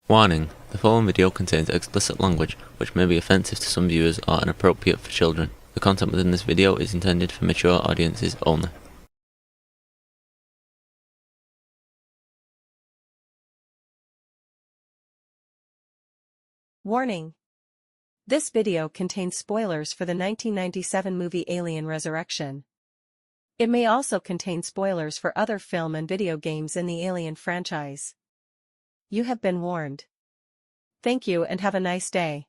Warning: the following video contains explicit language which may be offensive to some viewers or inappropriate for children. The content within this video is intended for mature audiences only. Warning: this video contains spoilers for the 1997 movie Alien Resurrection. It may also contain spoilers for other film and video games in the Alien franchise. You have been warned. Thank you and have a nice day.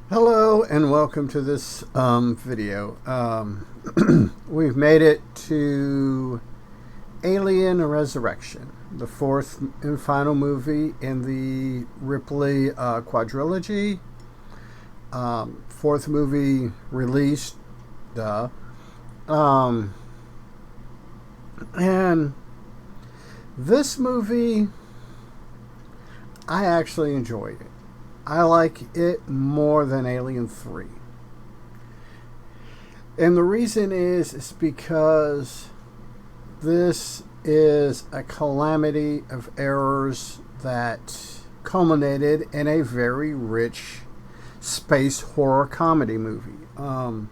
Hello and welcome to this video. We've made it to Alien Resurrection, the fourth and final movie in the Ripley quadrilogy. Fourth movie released, and this movie, I actually enjoyed it. I like it more than Alien 3. And the reason is because this is a calamity of errors that culminated in a very rich space horror comedy movie. And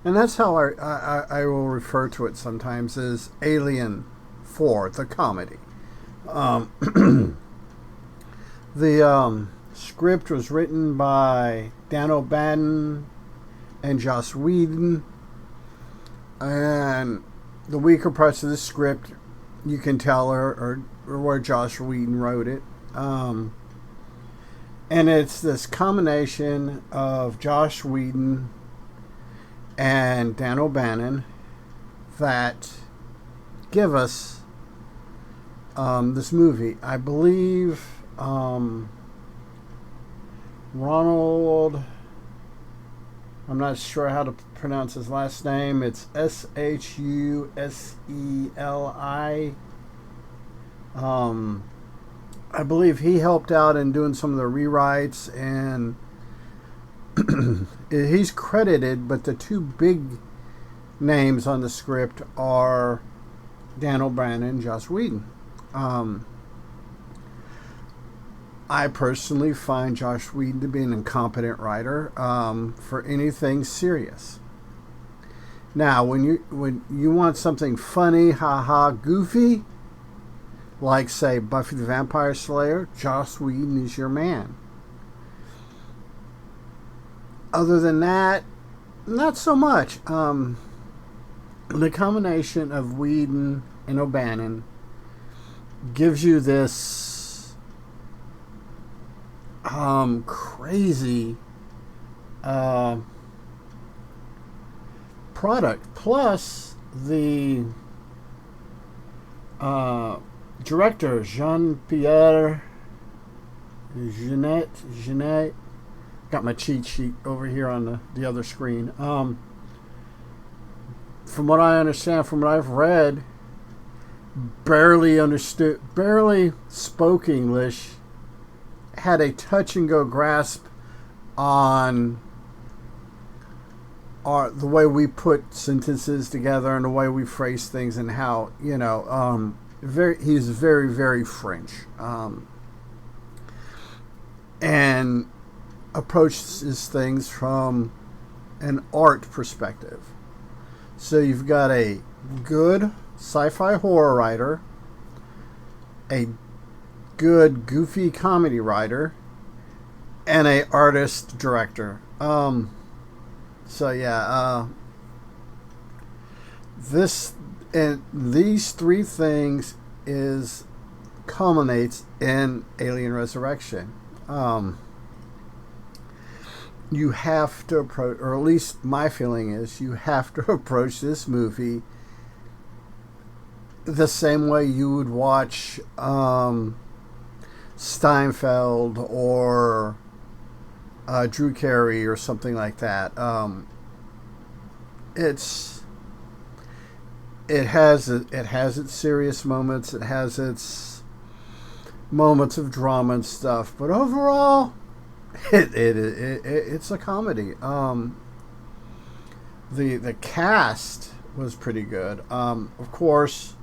that's how I will refer to it sometimes as Alien 4, the comedy. The script was written by Dan O'Bannon and Joss Whedon, and the weaker parts of the script you can tell are where Joss Whedon wrote it, and it's this combination of Joss Whedon and Dan O'Bannon that give us this movie. I believe Ronald, I'm not sure how to pronounce his last name. It's Shuseli. I believe he helped out in doing some of the rewrites, and he's credited, but the two big names on the script are Dan O'Bannon and Joss Whedon. I personally find Joss Whedon to be an incompetent writer for anything serious. Now, when you want something funny, goofy, like say Buffy the Vampire Slayer, Joss Whedon is your man. Other than that, not so much. The combination of Whedon and O'Bannon gives you this crazy product. Plus the director Jean-Pierre Jeunet, got my cheat sheet over here on the other screen. From what I understand, from what I've read, barely spoke English, had a touch and go grasp on the way we put sentences together and the way we phrase things, and how, he's very, very French, and approaches things from an art perspective. So you've got a good sci-fi horror writer, a good goofy comedy writer, and a artist director. This and these three things culminates in Alien Resurrection. You have to approach, or at least my feeling is, you have to approach this movie the same way you would watch Steinfeld or Drew Carey or something like that. It has its serious moments. It has its moments of drama and stuff. But overall, It's a comedy. The cast was pretty good. Of course,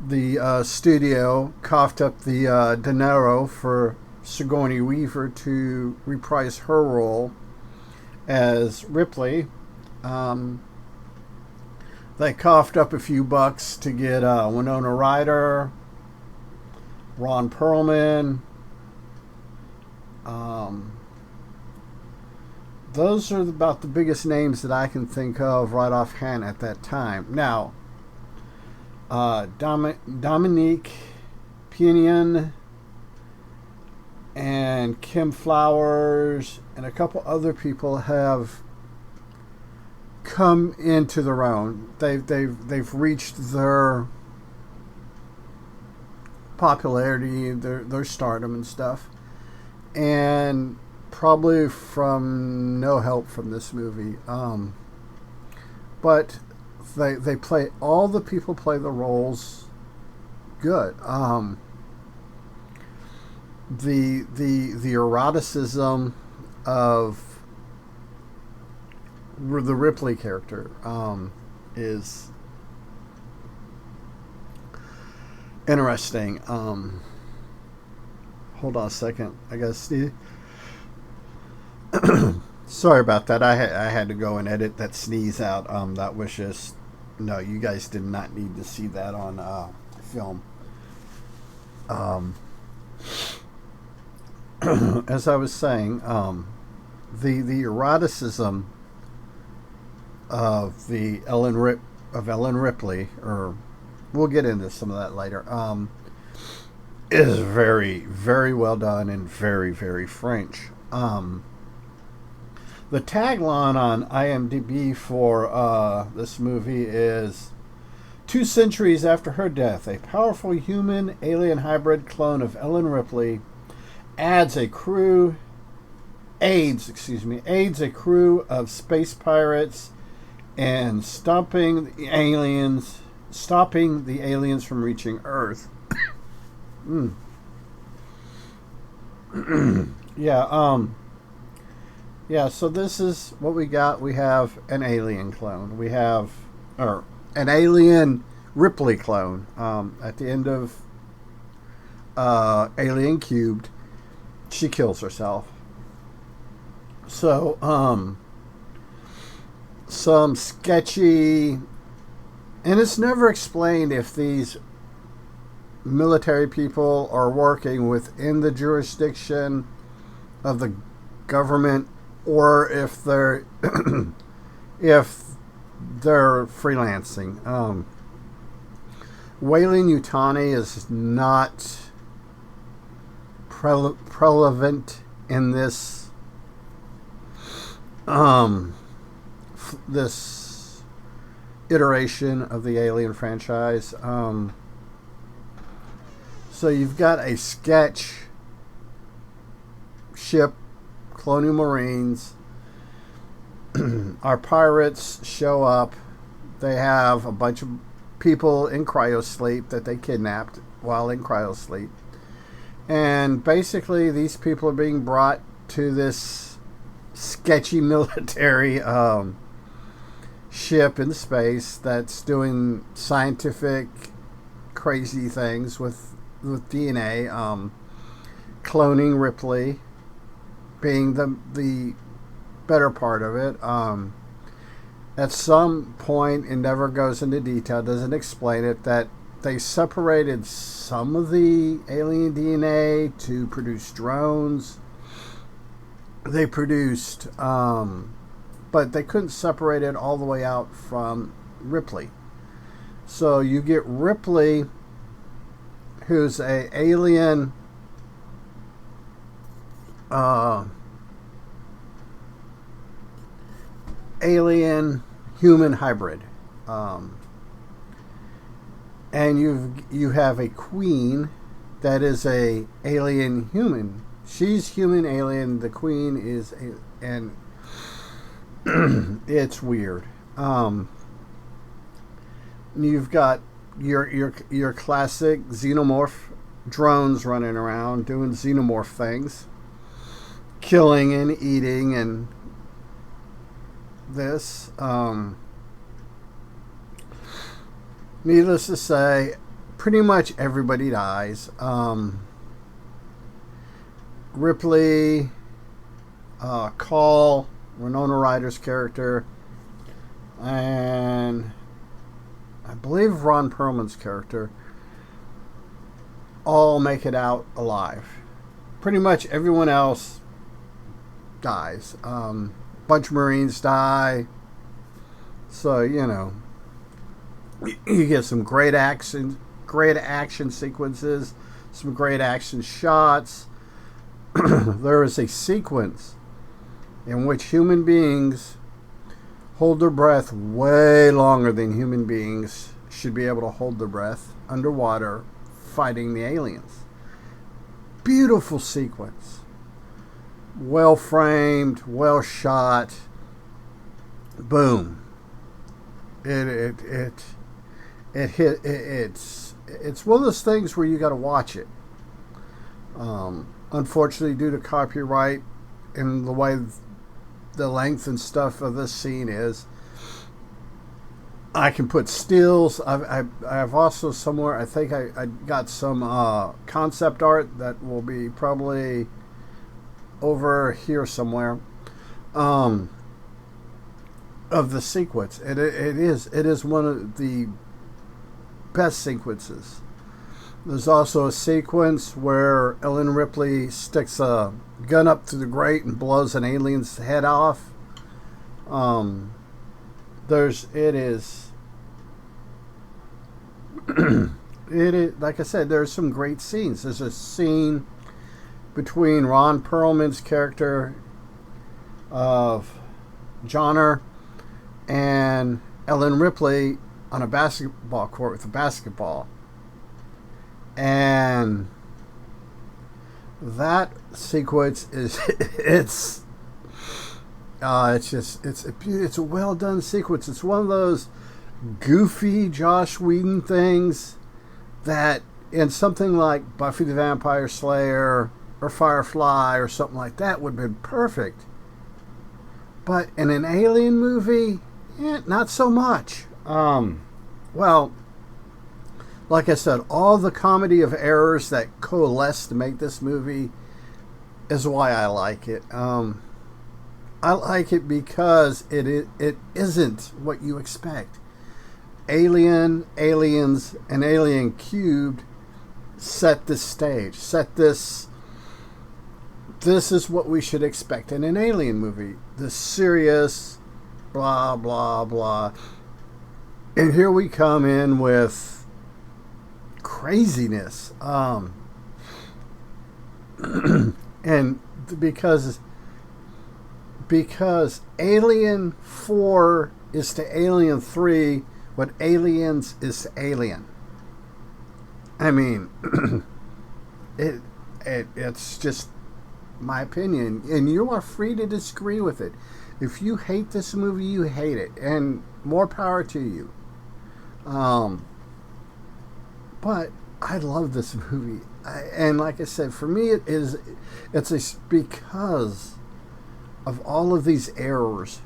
the studio coughed up the dinero for Sigourney Weaver to reprise her role as Ripley. They coughed up a few bucks to get Winona Ryder, Ron Perlman. Those are about the biggest names that I can think of right offhand at that time. Now, Dominique Pinion and Kim Flowers and a couple other people have come into their own. They've reached their popularity, their stardom and stuff, and probably from no help from this movie. But they play, all the people play the roles good. The eroticism of the Ripley character is interesting. Hold on a second. I gotta sneeze. Sorry about that. I had to go and edit that sneeze out. That was just, no, you guys did not need to see that on film. As I was saying, the eroticism of Ellen Ripley, or we'll get into some of that later, is very, very well done and very, very French. The tagline on IMDb for this movie is 2 centuries after her death, a powerful human-alien hybrid clone of Ellen Ripley aids a crew of space pirates and stopping the aliens from reaching Earth. Yeah, so this is what we got. We have an alien clone. We have, or an alien Ripley clone. At the end of Alien Cubed, she kills herself. So, some sketchy, and it's never explained if these military people are working within the jurisdiction of the government, or if they're freelancing. Weyland Yutani is not relevant in this this iteration of the Alien franchise. So you've got a sketch ship, Colonial Marines. Our pirates show up. They have a bunch of people in cryosleep that they kidnapped while in cryosleep. And basically these people are being brought to this sketchy military ship in space that's doing scientific crazy things with DNA, cloning Ripley being the better part of it. At some point, it never goes into detail, doesn't explain it, that they separated some of the alien DNA to produce drones. They produced, but they couldn't separate it all the way out from Ripley. So you get Ripley, who's a alien human hybrid, and you have a queen that is a alien human. She's human alien. The queen is and it's weird. You've got your classic xenomorph drones running around doing xenomorph things, killing and eating and this. Needless to say, pretty much everybody dies. Ripley, Call, Winona Ryder's character, and I believe Ron Perlman's character all make it out alive. Pretty much everyone else dies. Bunch of Marines die. So, you know, you get some great action sequences, some great action shots. There is a sequence in which human beings hold their breath way longer than human beings should be able to hold their breath underwater fighting the aliens. Beautiful sequence. Well framed, well shot. Boom. It's one of those things where you got to watch it. Unfortunately, due to copyright and the way the length and stuff of this scene is, I can put stills. I've also somewhere, I think I got some concept art that will be probably over here somewhere, of the sequence. It is one of the best sequences. There's also a sequence where Ellen Ripley sticks a gun up to the grate and blows an alien's head off. Like I said, there's some great scenes. There's a scene between Ron Perlman's character of Jono and Ellen Ripley on a basketball court with a basketball. And that sequence is it's a well done sequence. It's one of those goofy Joss Whedon things that in something like Buffy the Vampire Slayer or Firefly or something like that would have been perfect. But in an alien movie, not so much. Well, like I said, all the comedy of errors that coalesce to make this movie is why I like it. I like it because it isn't what you expect. Alien, Aliens, and Alien Cubed set the stage. This is what we should expect in an alien movie. The serious, blah, blah, blah. And here we come in with craziness. And because Alien 4 is to Alien 3 what Aliens is to Alien. I mean, it's just my opinion, and you are free to disagree with it. If you hate this movie, you hate it, and more power to you. But I love this movie, and like I said, for me, it's because of all of these errors,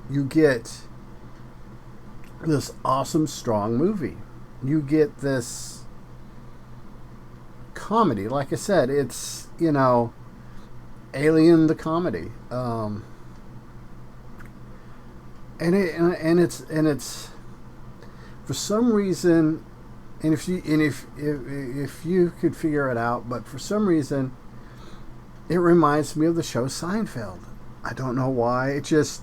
you get this awesome, strong movie. You get this comedy. Like I said, it's, Alien the comedy. And it's for some reason, and if you could figure it out, but for some reason it reminds me of the show Seinfeld. I don't know why. It's just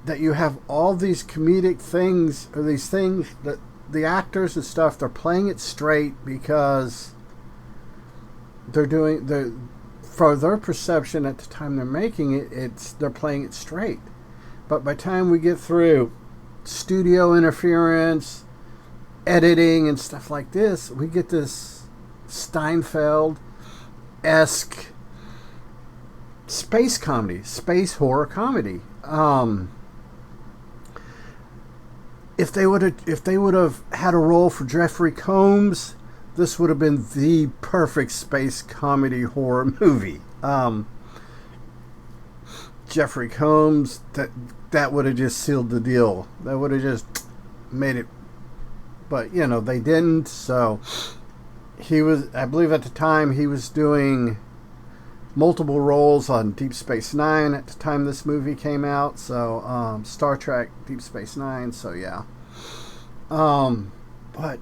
that you have all these comedic things, or these things that the actors and stuff, they're playing it straight because for their perception at the time they're making it, they're playing it straight. But by the time we get through studio interference, editing, and stuff like this, we get this Steinfeld-esque space comedy, space horror comedy. If they would have had a role for Jeffrey Combs, this would have been the perfect space comedy horror movie. Jeffrey Combs, that would have just sealed the deal. That would have just made it. But, you know, they didn't. So he was, I believe at the time, he was doing multiple roles on Deep Space Nine at the time this movie came out. So Star Trek, Deep Space Nine. So yeah. But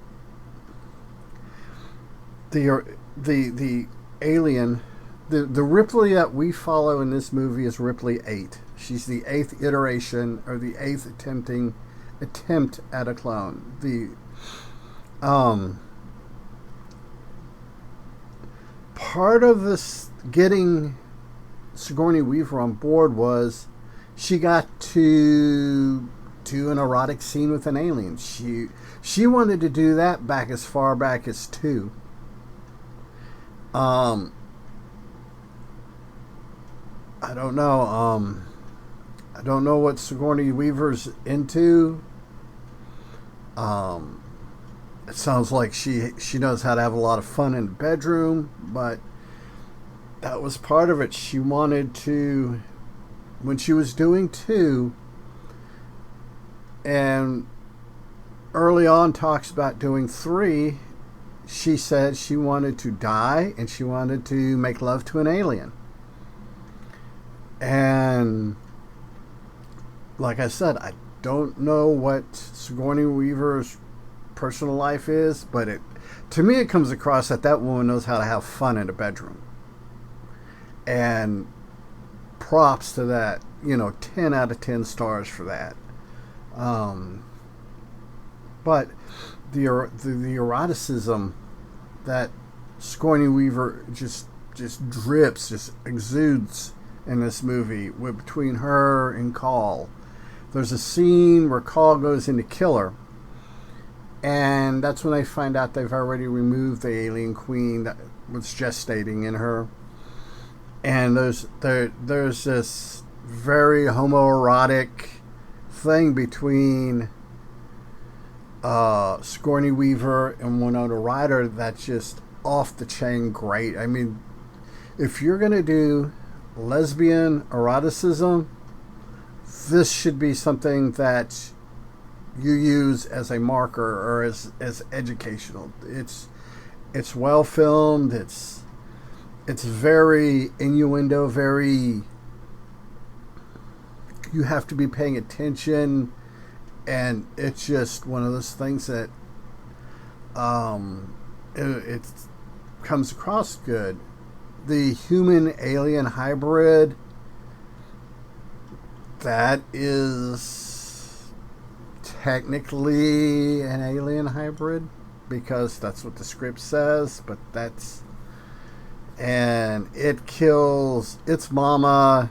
the alien, the Ripley that we follow in this movie is Ripley 8. She's the 8th iteration, or the 8th attempt at a clone. Part of this getting Sigourney Weaver on board was she got to do an erotic scene with an alien. She wanted to do that back as far back as 2. I don't know. I don't know what Sigourney Weaver's into. It sounds like she knows how to have a lot of fun in the bedroom, but that was part of it. She wanted to, when she was doing 2, and early on talks about doing 3, she said she wanted to die and she wanted to make love to an alien. And like I said, I don't know what Sigourney Weaver's personal life is, but to me it comes across that woman knows how to have fun in a bedroom. And props to that, 10 out of 10 stars for that. But the eroticism that Sigourney Weaver just drips, just exudes in this movie between her and Call. There's a scene where Call goes in to kill her, and that's when they find out they've already removed the alien queen that was gestating in her. And there's this very homoerotic thing between Sigourney Weaver and Winona Ryder that's just off the chain great. I mean, if you're going to do lesbian eroticism, this should be something that you use as a marker or as educational. It's well filmed. It's very innuendo, very, you have to be paying attention, and it's just one of those things that it comes across good. The human-alien hybrid, that is technically an alien hybrid because that's what the script says, but and it kills its mama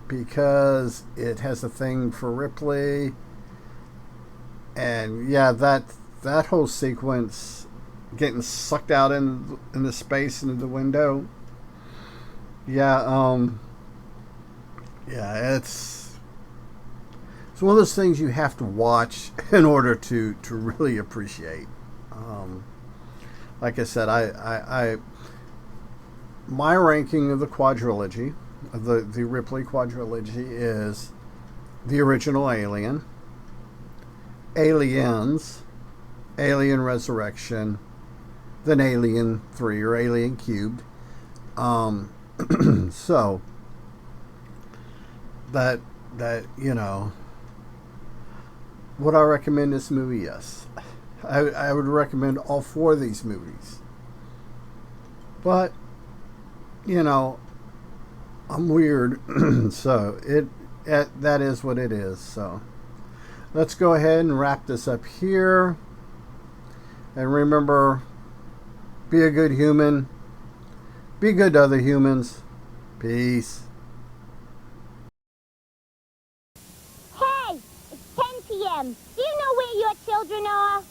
because it has a thing for Ripley. And yeah, that whole sequence, getting sucked out in the space into the window. Yeah, it's one of those things you have to watch in order to really appreciate. Like I said, I my ranking of the quadrilogy, the Ripley quadrilogy, is the original Alien, Aliens, Alien Resurrection, then Alien 3 or Alien Cubed. So that would I recommend this movie? Yes, I would recommend all 4 of these movies. But I'm weird, so that is what it is. So let's go ahead and wrap this up here. And remember, be a good human. Be good to other humans. Peace. Hey, it's 10 p.m. Do you know where your children are?